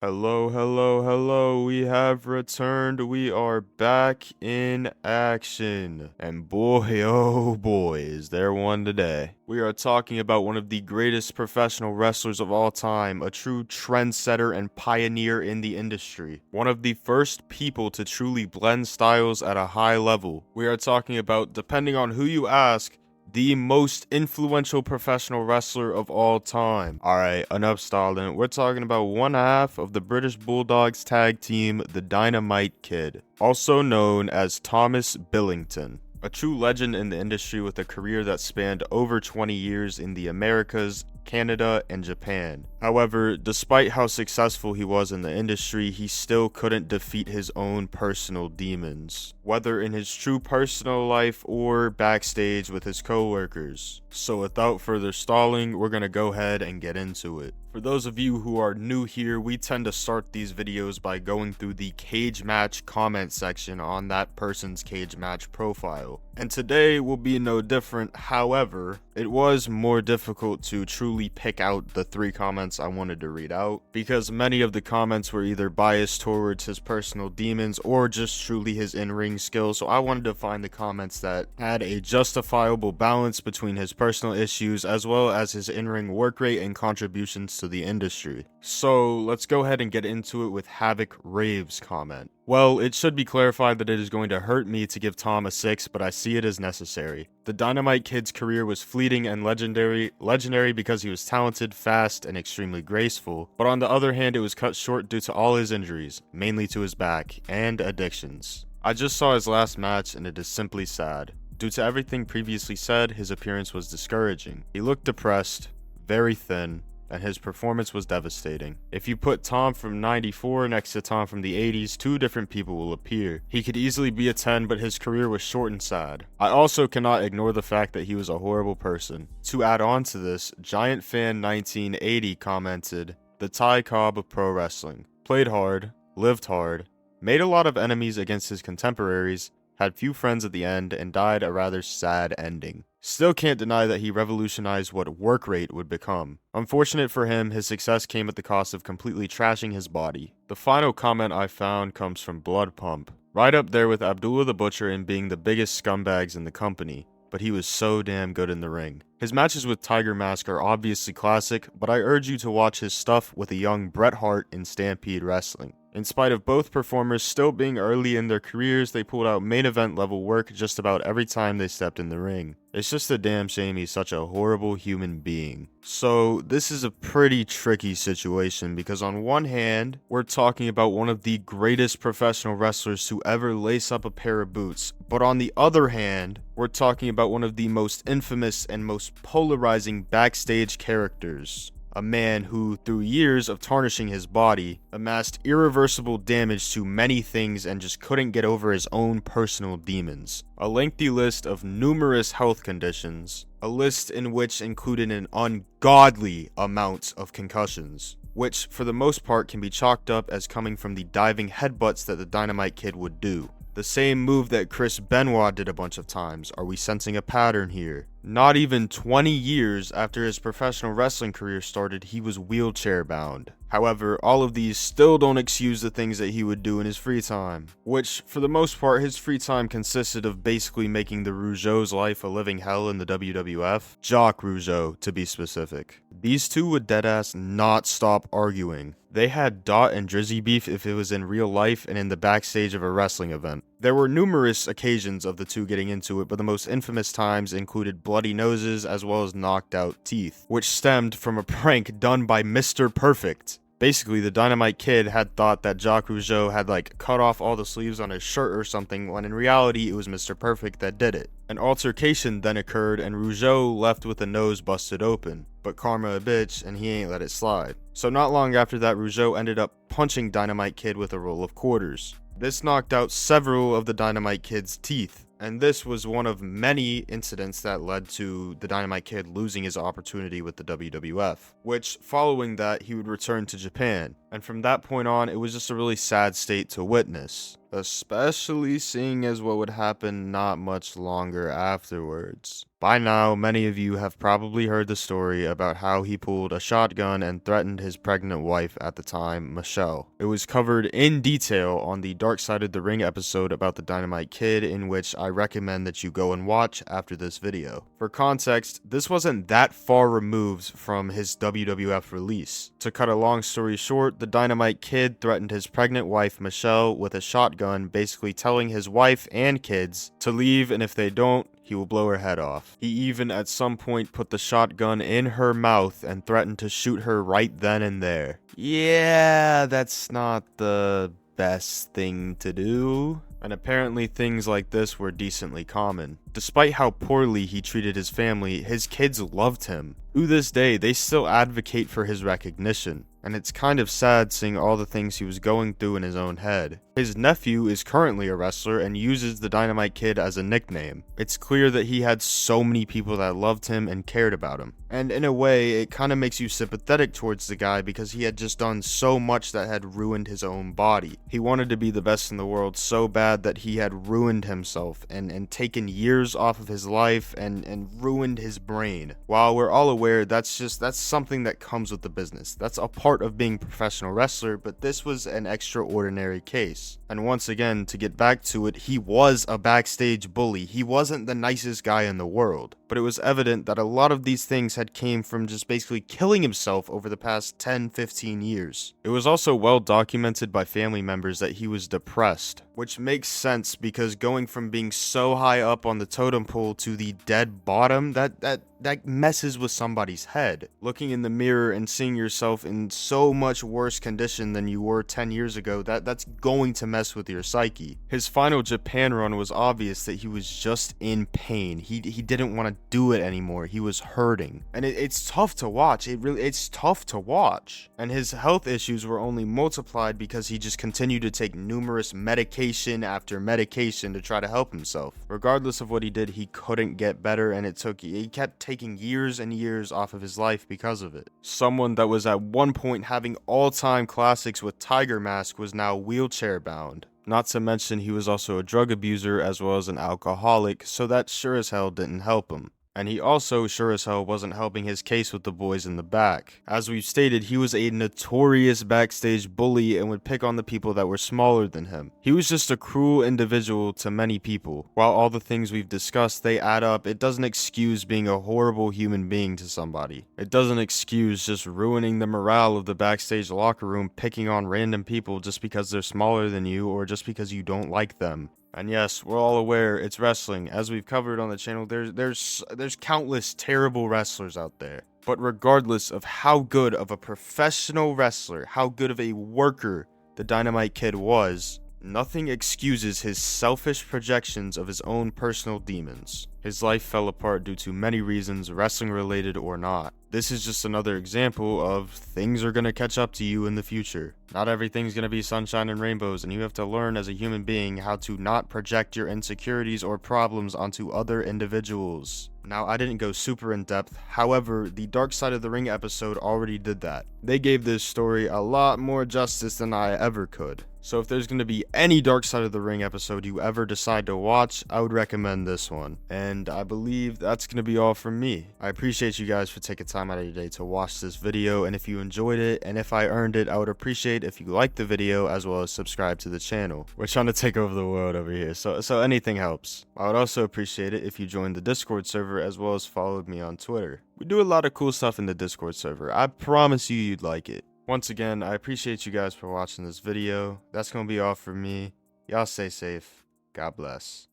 Hello, hello, hello. We have returned. We are back in action. And boy, oh boy, is there one today. We are talking about one of the greatest professional wrestlers of all time, a true trendsetter and pioneer in the industry. One of the first people to truly blend styles at a high level. We are talking about, depending on who you ask, the most influential professional wrestler of all time. Alright, enough stalling. We're talking about one half of the British Bulldogs tag team, the Dynamite Kid, also known as Thomas Billington. A true legend in the industry with a career that spanned over 20 years in the Americas, Canada, and Japan. However, despite how successful he was in the industry, he still couldn't defeat his own personal demons, whether in his true personal life or backstage with his co-workers. So without further stalling, we're gonna go ahead and get into it. For those of you who are new here, we tend to start these videos by going through the cage match comment section on that person's cage match profile. And today will be no different. However, it was more difficult to truly pick out the 3 comments I wanted to read out, because many of the comments were either biased towards his personal demons or just truly his in-ring skills. So I wanted to find the comments that had a justifiable balance between his personal issues as well as his in-ring work rate and contributions to the industry. So let's go ahead and get into it with Havoc Raves comment. Well, it should be clarified that it is going to hurt me to give Tom a 6, but I see it as necessary. The Dynamite Kid's career was fleeting and legendary because he was talented, fast, and extremely graceful, but on the other hand it was cut short due to all his injuries, mainly to his back, and addictions. I just saw his last match and it is simply sad. Due to everything previously said, his appearance was discouraging. He looked depressed, very thin, and his performance was devastating. If you put Tom from 94 next to Tom from the 80s, 2 different people will appear. He could easily be a 10, but his career was short and sad. I also cannot ignore the fact that he was a horrible person. To add on to this, Giant Fan 1980 commented, "The Ty Cobb of pro wrestling. Played hard, lived hard, made a lot of enemies against his contemporaries, had few friends at the end, and died a rather sad ending." Still can't deny that he revolutionized what work rate would become. Unfortunate for him, his success came at the cost of completely trashing his body. The final comment I found comes from Blood Pump, right up there with Abdullah the Butcher in being the biggest scumbags in the company, but he was so damn good in the ring. His matches with Tiger Mask are obviously classic, but I urge you to watch his stuff with a young Bret Hart in Stampede Wrestling. In spite of both performers still being early in their careers, they pulled out main event level work just about every time they stepped in the ring. It's just a damn shame he's such a horrible human being. So this is a pretty tricky situation because on one hand, we're talking about one of the greatest professional wrestlers to ever lace up a pair of boots. But on the other hand, we're talking about one of the most infamous and most polarizing backstage characters. A man who, through years of tarnishing his body, amassed irreversible damage to many things and just couldn't get over his own personal demons. A lengthy list of numerous health conditions, a list in which included an ungodly amount of concussions, which for the most part can be chalked up as coming from the diving headbutts that the Dynamite Kid would do. The same move that Chris Benoit did a bunch of times. Are we sensing a pattern here? Not even 20 years after his professional wrestling career started, he was wheelchair bound. However, all of these still don't excuse the things that he would do in his free time, which, for the most part, his free time consisted of basically making the Rougeau's life a living hell in the WWF. Jacques Rougeau, to be specific. These two would deadass not stop arguing. They had Dot and Drizzy beef if it was in real life and in the backstage of a wrestling event. There were numerous occasions of the two getting into it, but the most infamous times included bloody noses as well as knocked out teeth, which stemmed from a prank done by Mr. Perfect. Basically, the Dynamite Kid had thought that Jacques Rougeau had cut off all the sleeves on his shirt or something, when in reality it was Mr. Perfect that did it. An altercation then occurred and Rougeau left with a nose busted open, but karma a bitch and he ain't let it slide. So not long after that, Rougeau ended up punching Dynamite Kid with a roll of quarters. This knocked out several of the Dynamite Kid's teeth, and this was one of many incidents that led to the Dynamite Kid losing his opportunity with the WWF, which following that he would return to Japan, and from that point on it was just a really sad state to witness, especially seeing as what would happen not much longer afterwards. By now, many of you have probably heard the story about how he pulled a shotgun and threatened his pregnant wife at the time, Michelle. It was covered in detail on the Dark Side of the Ring episode about the Dynamite Kid, in which I recommend that you go and watch after this video. For context, this wasn't that far removed from his WWF release. To cut a long story short, the Dynamite Kid threatened his pregnant wife, Michelle, with a shotgun, basically telling his wife and kids to leave, and if they don't, he will blow her head off. He even at some point put the shotgun in her mouth and threatened to shoot her right then and there. Yeah, that's not the best thing to do. And apparently things like this were decently common. Despite how poorly he treated his family, his kids loved him. To this day, they still advocate for his recognition, and it's kind of sad seeing all the things he was going through in his own head. His nephew is currently a wrestler and uses the Dynamite Kid as a nickname. It's clear that he had so many people that loved him and cared about him. And in a way, it kind of makes you sympathetic towards the guy because he had just done so much that had ruined his own body. He wanted to be the best in the world so bad that he had ruined himself and taken years off of his life and ruined his brain. While we're all aware that's something that comes with the business. That's a part of being a professional wrestler, but this was an extraordinary case. And once again, to get back to it, he was a backstage bully. He wasn't the nicest guy in the world. But it was evident that a lot of these things had came from just basically killing himself over the past 10-15 years. It was also well documented by family members that he was depressed, which makes sense because going from being so high up on the totem pole to the dead bottom, that messes with somebody's head. Looking in the mirror and seeing yourself in so much worse condition than you were 10 years ago, that's going to mess with your psyche. His final Japan run was obvious that he was just in pain. He didn't want to do it anymore. He was hurting. And it's tough to watch. It's tough to watch. And his health issues were only multiplied because he just continued to take numerous medication after medication to try to help himself. Regardless of what he did, he couldn't get better, and he kept taking years and years off of his life because of it. Someone that was at one point having all-time classics with Tiger Mask was now wheelchair bound. Not to mention he was also a drug abuser as well as an alcoholic, so that sure as hell didn't help him. And he also sure as hell wasn't helping his case with the boys in the back. As we've stated, he was a notorious backstage bully and would pick on the people that were smaller than him. He was just a cruel individual to many people. While all the things we've discussed, they add up, it doesn't excuse being a horrible human being to somebody. It doesn't excuse just ruining the morale of the backstage locker room, picking on random people just because they're smaller than you or just because you don't like them. And yes, we're all aware it's wrestling. As we've covered on the channel, there's countless terrible wrestlers out there. But regardless of how good of a professional wrestler, how good of a worker the Dynamite Kid was, nothing excuses his selfish projections of his own personal demons. His life fell apart due to many reasons, wrestling related or not. This is just another example of things are going to catch up to you in the future. Not everything's going to be sunshine and rainbows, and you have to learn as a human being how to not project your insecurities or problems onto other individuals. Now, I didn't go super in depth, however, the Dark Side of the Ring episode already did that. They gave this story a lot more justice than I ever could. So if there's going to be any Dark Side of the Ring episode you ever decide to watch, I would recommend this one. And I believe that's going to be all from me. I appreciate you guys for taking time out of your day to watch this video, and if you enjoyed it, and if I earned it, I would appreciate if you liked the video as well as subscribe to the channel. We're trying to take over the world over here, so anything helps. I would also appreciate it if you joined the Discord server as well as followed me on Twitter. We do a lot of cool stuff in the Discord server. I promise you'd like it. Once again, I appreciate you guys for watching this video. That's going to be all for me. Y'all stay safe. God bless.